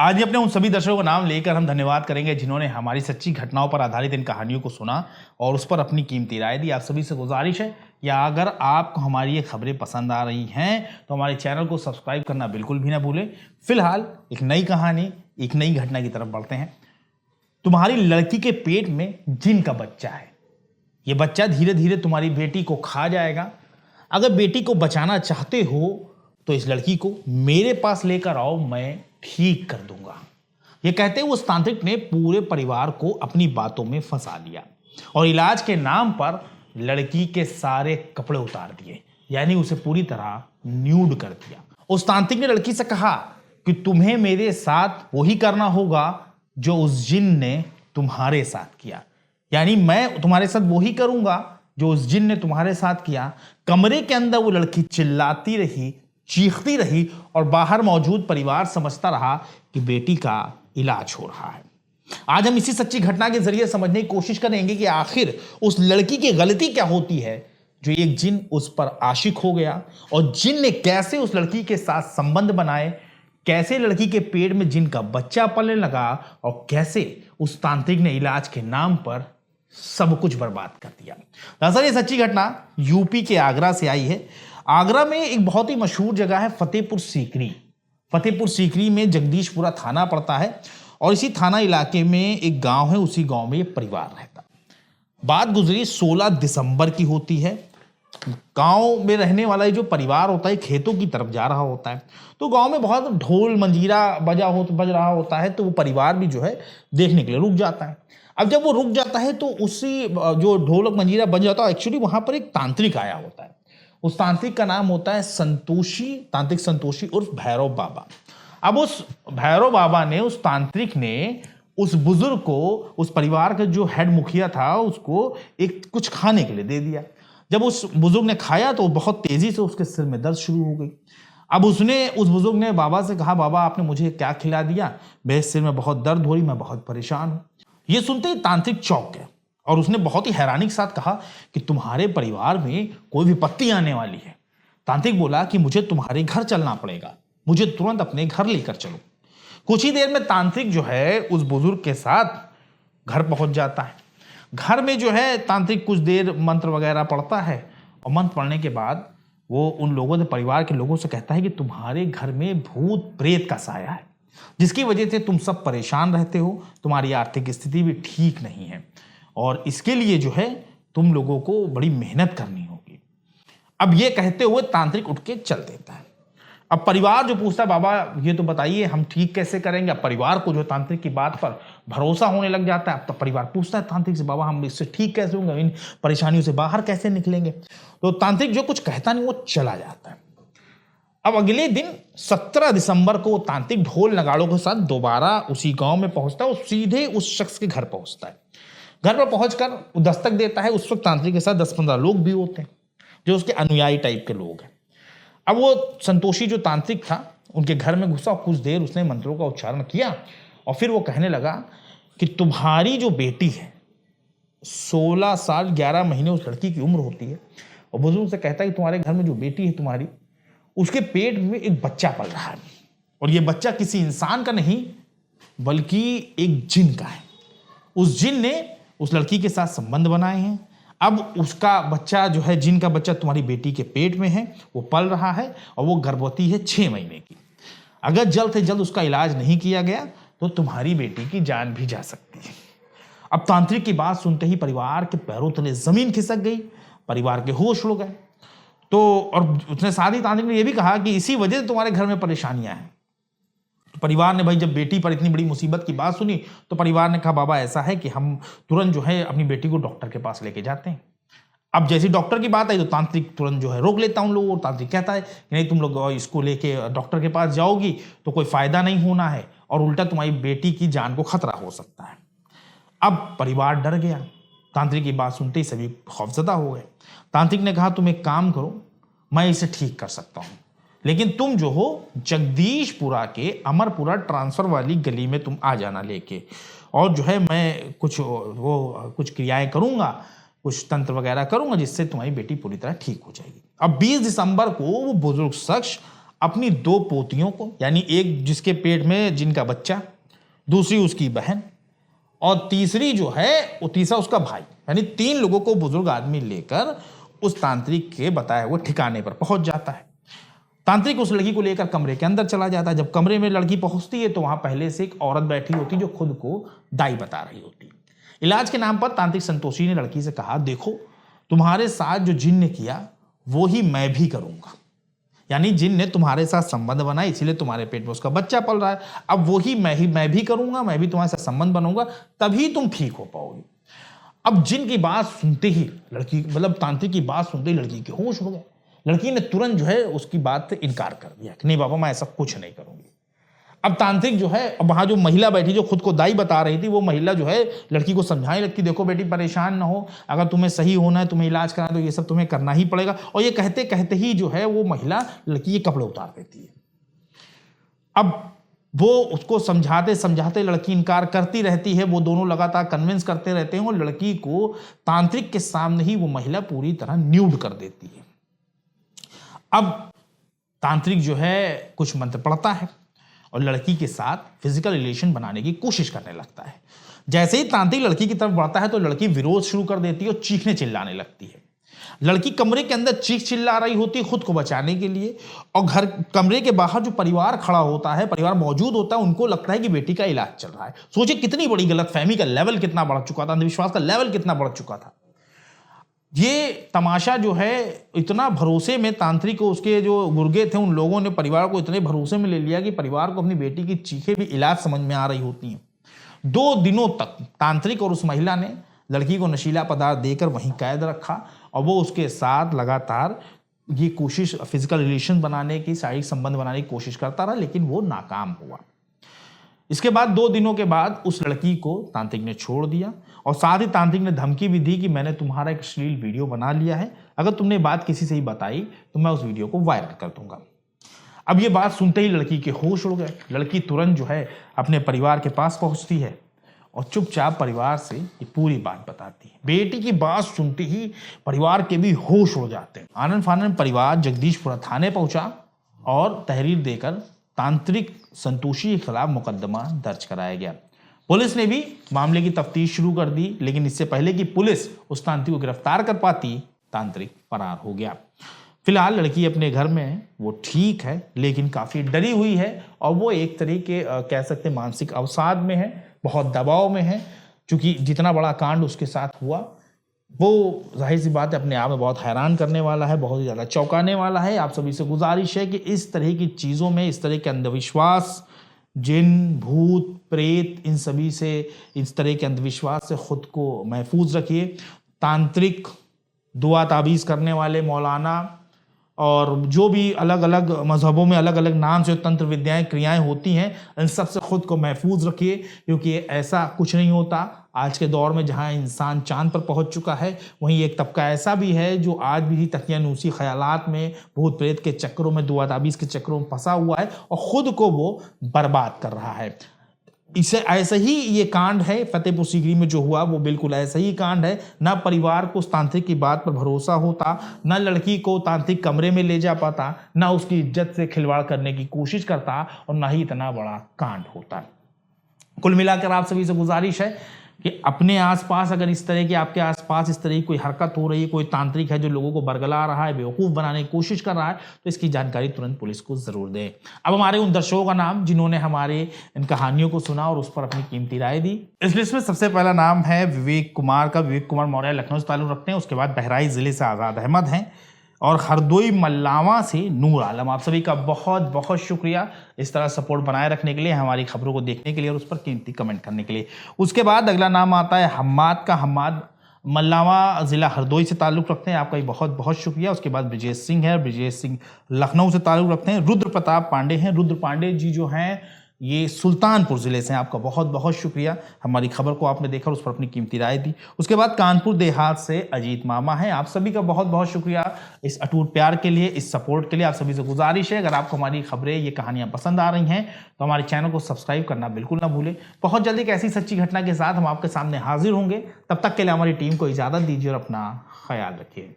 आज ही अपने उन सभी दर्शकों का नाम लेकर हम धन्यवाद करेंगे जिन्होंने हमारी सच्ची घटनाओं पर आधारित इन कहानियों को सुना और उस पर अपनी कीमती राय दी। आप सभी से गुजारिश है कि अगर आपको हमारी ये खबरें पसंद आ रही हैं तो हमारे चैनल को सब्सक्राइब करना बिल्कुल भी ना भूलें। फिलहाल एक नई कहानी, एक नई घटना की तरफ बढ़ते हैं। तुम्हारी लड़की के पेट में जिन का बच्चा है। ये बच्चा धीरे धीरे तुम्हारी बेटी को खा जाएगा। अगर बेटी को बचाना चाहते हो तो इस लड़की को मेरे पास लेकर आओ, मैं ठीक कर दूंगा। ये कहते हुए उस तांत्रिक ने पूरे परिवार को अपनी बातों में फंसा लिया और इलाज के नाम पर लड़की के सारे कपड़े उतार दिए, यानी उसे पूरी तरह न्यूड कर दिया। उस तांत्रिक ने लड़की से कहा कि तुम्हें मेरे साथ वही करना होगा जो उस जिन ने तुम्हारे साथ किया, यानी मैं तुम्हारे साथ वही करूंगा जो उस जिन ने तुम्हारे साथ किया। कमरे के अंदर वो लड़की चिल्लाती रही, चीखती रही और बाहर मौजूद परिवार समझता रहा कि बेटी का इलाज हो रहा है। आज हम इसी सच्ची घटना के जरिए समझने की कोशिश करेंगे कि आखिर उस लड़की की गलती क्या होती है जो एक जिन उस पर आशिक हो गया और जिन ने कैसे उस लड़की के साथ संबंध बनाए, कैसे लड़की के पेट में जिन का बच्चा पलने लगा और कैसे उस तांत्रिक ने इलाज के नाम पर सब कुछ बर्बाद कर दिया। दरअसल ये सच्ची घटना यूपी के आगरा से आई है। आगरा में एक बहुत ही मशहूर जगह है फतेहपुर सीकरी। फतेहपुर सीकरी में जगदीशपुरा थाना पड़ता है और इसी थाना इलाके में एक गांव है। उसी गांव में ये परिवार रहता। बात गुजरी 16 दिसंबर की होती है। गांव में रहने वाला जो परिवार होता है खेतों की तरफ जा रहा होता है, तो गांव में बहुत ढोल मंजीरा बज रहा होता है, तो वो परिवार भी जो है देखने के लिए रुक जाता है। अब जब वो रुक जाता है तो उसी जो ढोलक मंजीरा बज जाता है, एक्चुअली वहां पर एक तांत्रिक आया होता है। उस तांत्रिक का नाम होता है संतोषी, तांत्रिक संतोषी उर्फ भैरव बाबा। अब उस भैरव बाबा ने, उस तांत्रिक ने उस बुजुर्ग को, उस परिवार का जो हेड मुखिया था, उसको एक कुछ खाने के लिए दे दिया। जब उस बुजुर्ग ने खाया तो बहुत तेजी से उसके सिर में दर्द शुरू हो गई। अब उस बुजुर्ग ने बाबा से कहा, बाबा आपने मुझे क्या खिला दिया, मेरे सिर में बहुत दर्द हो रही, मैं बहुत परेशान हूं। ये सुनते ही तांत्रिक चौंक गया और उसने बहुत ही हैरानी के साथ कहा कि तुम्हारे परिवार में कोई विपत्ति आने वाली है। तांत्रिक बोला कि मुझे तुम्हारे घर चलना पड़ेगा, मुझे तुरंत अपने घर लेकर चलो। कुछ ही देर में तांत्रिक जो है उस बुजुर्ग के साथ घर पहुंच जाता है। घर में जो है तांत्रिक कुछ देर मंत्र वगैरह पढ़ता है और मंत्र पढ़ने के बाद वो उन लोगों से, परिवार के लोगों से कहता है कि तुम्हारे घर में भूत प्रेत का साया है, जिसकी वजह से तुम सब परेशान रहते हो, तुम्हारी आर्थिक स्थिति भी ठीक नहीं है और इसके लिए जो है तुम लोगों को बड़ी मेहनत करनी होगी। अब ये कहते हुए तांत्रिक उठ के चल देता है। अब परिवार जो पूछता है, बाबा ये तो बताइए हम ठीक कैसे करेंगे। अब परिवार को जो तांत्रिक की बात पर भरोसा होने लग जाता है। अब तो परिवार पूछता है तांत्रिक से, बाबा हम इससे ठीक कैसे होंगे, इन परेशानियों से बाहर कैसे निकलेंगे। तो तांत्रिक जो कुछ कहता नहीं, वो चला जाता है। अब अगले दिन 17 दिसंबर को तांत्रिक ढोल नगाड़ों के साथ दोबारा उसी गांव में पहुंचता है और सीधे उस शख्स के घर पहुंचता है। घर पर पहुंचकर दस्तक देता है। उस वक्त तांत्रिक के साथ 10-15 लोग भी होते हैं जो उसके अनुयायी टाइप के लोग हैं। अब वो संतोषी जो तांत्रिक था उनके घर में घुसा और कुछ देर उसने मंत्रों का उच्चारण किया और फिर वो कहने लगा कि तुम्हारी जो बेटी है, 16 साल 11 महीने उस लड़की की उम्र होती है और बुजुर्ग से कहता है कि तुम्हारे घर में जो बेटी है तुम्हारी, उसके पेट में एक बच्चा पल रहा है और ये बच्चा किसी इंसान का नहीं बल्कि एक जिन का है। उस जिन ने उस लड़की के साथ संबंध बनाए हैं। अब उसका बच्चा जो है, जिन का बच्चा तुम्हारी बेटी के पेट में है, वो पल रहा है और वो गर्भवती है 6 महीने की। अगर जल्द से जल्द उसका इलाज नहीं किया गया तो तुम्हारी बेटी की जान भी जा सकती है। अब तांत्रिक की बात सुनते ही परिवार के पैरों तले जमीन खिसक गई, परिवार के होश उड़ गए। तो और उसने साथ ही तांत्रिक ने यह भी कहा कि इसी वजह से तुम्हारे घर में परेशानियां हैं। तो परिवार ने भाई जब बेटी पर इतनी बड़ी मुसीबत की बात सुनी तो परिवार ने कहा, बाबा ऐसा है कि हम तुरंत जो है अपनी बेटी को डॉक्टर के पास लेके जाते हैं। अब जैसी डॉक्टर की बात आई तो तांत्रिक तुरंत जो है रोक लेता उन लोगों को। तांत्रिक कहता है कि नहीं, तुम लोग इसको लेके डॉक्टर के पास जाओगी तो कोई फायदा नहीं होना है और उल्टा तुम्हारी बेटी की जान को खतरा हो सकता है। अब परिवार डर गया। तांत्रिक की बात सुनते ही सभी खौफजदा हो गए। तांत्रिक ने कहा, तुम एक काम करो, मैं इसे ठीक कर सकता हूं, लेकिन तुम जो हो जगदीशपुरा के अमरपुरा ट्रांसफर वाली गली में तुम आ जाना लेके, और जो है मैं कुछ क्रियाएं करूंगा, कुछ तंत्र वगैरह करूंगा जिससे तुम्हारी बेटी पूरी तरह ठीक हो जाएगी। अब 20 दिसंबर को वो बुजुर्ग शख्स अपनी 2 पोतियों को, यानी एक जिसके पेट में जिनका बच्चा, दूसरी उसकी बहन और तीसरी जो है वो तीसरा उसका भाई, यानी 3 लोगों को बुजुर्ग आदमी लेकर उस तांत्रिक के बताए हुए ठिकाने पर पहुंच जाता है। तांत्रिक उस लड़की को लेकर कमरे के अंदर चला जाता है। जब कमरे में लड़की पहुंचती है तो वहां पहले से एक औरत बैठी होती जो खुद को दाई बता रही होती। इलाज के नाम पर तांत्रिक संतोषी ने लड़की से कहा, देखो तुम्हारे साथ जो जिन ने किया वो ही मैं भी करूंगा, यानी जिन ने तुम्हारे साथ संबंध बनाया इसीलिए तुम्हारे पेट में उसका बच्चा पल रहा है, अब वही मैं भी करूंगा, मैं भी तुम्हारे साथ संबंध बनूंगा, तभी तुम ठीक हो पाओगे। अब जिन की बात सुनते ही लड़की, मतलब तांत्रिक की बात सुनते ही लड़की के होश हो गए। लड़की ने तुरंत जो है उसकी बात से इनकार कर दिया कि नहीं बाबा मैं ऐसा कुछ नहीं करूंगी। अब तांत्रिक जो है, अब वहां जो महिला बैठी जो खुद को दाई बता रही थी, वो महिला जो है लड़की को समझाने लगती, देखो बेटी परेशान ना हो, अगर तुम्हें सही होना है, तुम्हें इलाज कराना, तो ये सब तुम्हें करना ही पड़ेगा। और ये कहते कहते ही जो है वो महिला लड़की के कपड़े उतार देती है। अब वो उसको समझाते समझाते लड़की इनकार करती रहती है, वो दोनों लगातार कन्विंस करते रहते हैं और लड़की को तांत्रिक के सामने ही वो महिला पूरी तरह न्यूड कर देती है। अब तांत्रिक जो है कुछ मंत्र पढ़ता है और लड़की के साथ फिजिकल रिलेशन बनाने की कोशिश करने लगता है। जैसे ही तांत्रिक लड़की की तरफ बढ़ता है तो लड़की विरोध शुरू कर देती है और चीखने चिल्लाने लगती है। लड़की कमरे के अंदर चीख चिल्ला रही होती है खुद को बचाने के लिए, और कमरे के बाहर जो परिवार खड़ा होता है, परिवार मौजूद होता है, उनको लगता है कि बेटी का इलाज चल रहा है। सोचिए कितनी बड़ी गलतफहमी का लेवल कितना बढ़ चुका था, अंधविश्वास का लेवल कितना बढ़ चुका था। ये तमाशा जो है इतना भरोसे में तांत्रिक को, उसके जो गुर्गे थे उन लोगों ने परिवार को इतने भरोसे में ले लिया कि परिवार को अपनी बेटी की चीखें भी इलाज समझ में आ रही होती हैं। 2 दिनों तक तांत्रिक और उस महिला ने लड़की को नशीला पदार्थ देकर वहीं कैद रखा और वो उसके साथ लगातार ये कोशिश फिजिकल रिलेशन बनाने की, शारीरिक संबंध बनाने की कोशिश करता रहा, लेकिन वो नाकाम हुआ। इसके बाद 2 दिनों के बाद उस लड़की को तांत्रिक ने छोड़ दिया और साथ ही तांत्रिक ने धमकी भी दी कि मैंने तुम्हारा एक अश्लील वीडियो बना लिया है, अगर तुमने बात किसी से ही बताई तो मैं उस वीडियो को वायरल कर दूंगा। अब ये बात सुनते ही लड़की के होश उड़ गए। लड़की तुरंत जो है अपने परिवार के पास पहुंचती है और चुपचाप परिवार से ये पूरी बात बताती है। बेटी की बात सुनते ही परिवार के भी होश उड़ जाते हैं। आनन फानन परिवार जगदीशपुरा थाने पहुंचा और तहरीर देकर तांत्रिक संतोषी के खिलाफ मुकदमा दर्ज कराया गया। पुलिस ने भी मामले की तफ्तीश शुरू कर दी, लेकिन इससे पहले कि पुलिस उस तांत्रिक को गिरफ्तार कर पाती, तांत्रिक फरार हो गया। फिलहाल लड़की अपने घर में है, वो ठीक है, लेकिन काफी डरी हुई है और वो एक तरीके कह सकते मानसिक अवसाद में है, बहुत दबाव में है, क्योंकि जितना बड़ा कांड उसके साथ हुआ वो जाहिर सी बात है अपने आप में बहुत हैरान करने वाला है, बहुत ही ज़्यादा चौंकाने वाला है। आप सभी से गुजारिश है कि इस तरह की चीज़ों में, इस तरह के अंधविश्वास, जिन, भूत, प्रेत, इन सभी से, इस तरह के अंधविश्वास से खुद को महफूज रखिए। तांत्रिक, दुआ ताबीज़ करने वाले मौलाना और जो भी अलग अलग मजहबों में अलग अलग नाम से तंत्र विद्याएं क्रियाएं होती हैं, इन सब से खुद को महफूज रखिए, क्योंकि ऐसा कुछ नहीं होता। आज के दौर में जहां इंसान चांद पर पहुंच चुका है, वहीं एक तबका ऐसा भी है जो आज भी तकियानूसी ख्यालात में, भूत प्रेत के चक्करों में, दुआ ताबीज़ के चक्करों में फंसा हुआ है और ख़ुद को वो बर्बाद कर रहा है। इसे ऐसा ही ये कांड है फतेहपुर सीकरी में जो हुआ, वो बिल्कुल ऐसा ही कांड है। ना परिवार को उस तांत्रिक की बात पर भरोसा होता, ना लड़की को तांत्रिक कमरे में ले जा पाता, ना उसकी इज्जत से खिलवाड़ करने की कोशिश करता और ना ही इतना बड़ा कांड होता। कुल मिलाकर आप सभी से गुजारिश है कि अपने आसपास अगर इस तरह की, आपके आसपास इस तरह की कोई हरकत हो रही है, कोई तांत्रिक है जो लोगों को बरगला रहा है, बेवकूफ़ बनाने की कोशिश कर रहा है, तो इसकी जानकारी तुरंत पुलिस को ज़रूर दें। अब हमारे उन दर्शकों का नाम जिन्होंने हमारे इन कहानियों को सुना और उस पर अपनी कीमती राय दी। इस लिस्ट में सबसे पहला नाम है विवेक कुमार का। विवेक कुमार मौर्य लखनऊ से ताल्लुक़ रखते हैं। उसके बाद बहराइच ज़िले से आज़ाद अहमद हैं और हरदोई मल्लावा से नूर आलम। आप सभी का बहुत बहुत शुक्रिया इस तरह सपोर्ट बनाए रखने के लिए, हमारी खबरों को देखने के लिए और उस पर कीमती कमेंट करने के लिए। उसके बाद अगला नाम आता है हम्माद का। हम्माद मल्लावा ज़िला हरदोई से ताल्लुक़ रखते हैं। आपका बहुत बहुत शुक्रिया। उसके बाद ब्रिजेश सिंह है। ब्रिजेश सिंह लखनऊ से ताल्लुक़ रखते हैं। रुद्र प्रताप पांडे हैं। रुद्र पांडे जी जो हैं ये सुल्तानपुर ज़िले से हैं। आपका बहुत बहुत शुक्रिया, हमारी खबर को आपने देखा और उस पर अपनी कीमती राय दी। उसके बाद कानपुर देहात से अजीत मामा हैं। आप सभी का बहुत बहुत शुक्रिया इस अटूट प्यार के लिए, इस सपोर्ट के लिए। आप सभी से गुजारिश है, अगर आपको हमारी खबरें, ये कहानियाँ पसंद आ रही हैं तो हमारे चैनल को सब्सक्राइब करना बिल्कुल ना भूलें। बहुत जल्दी एक ऐसी सच्ची घटना के साथ हम आपके सामने हाजिर होंगे। तब तक के लिए हमारी टीम को इजाज़त दीजिए और अपना ख्याल रखिए।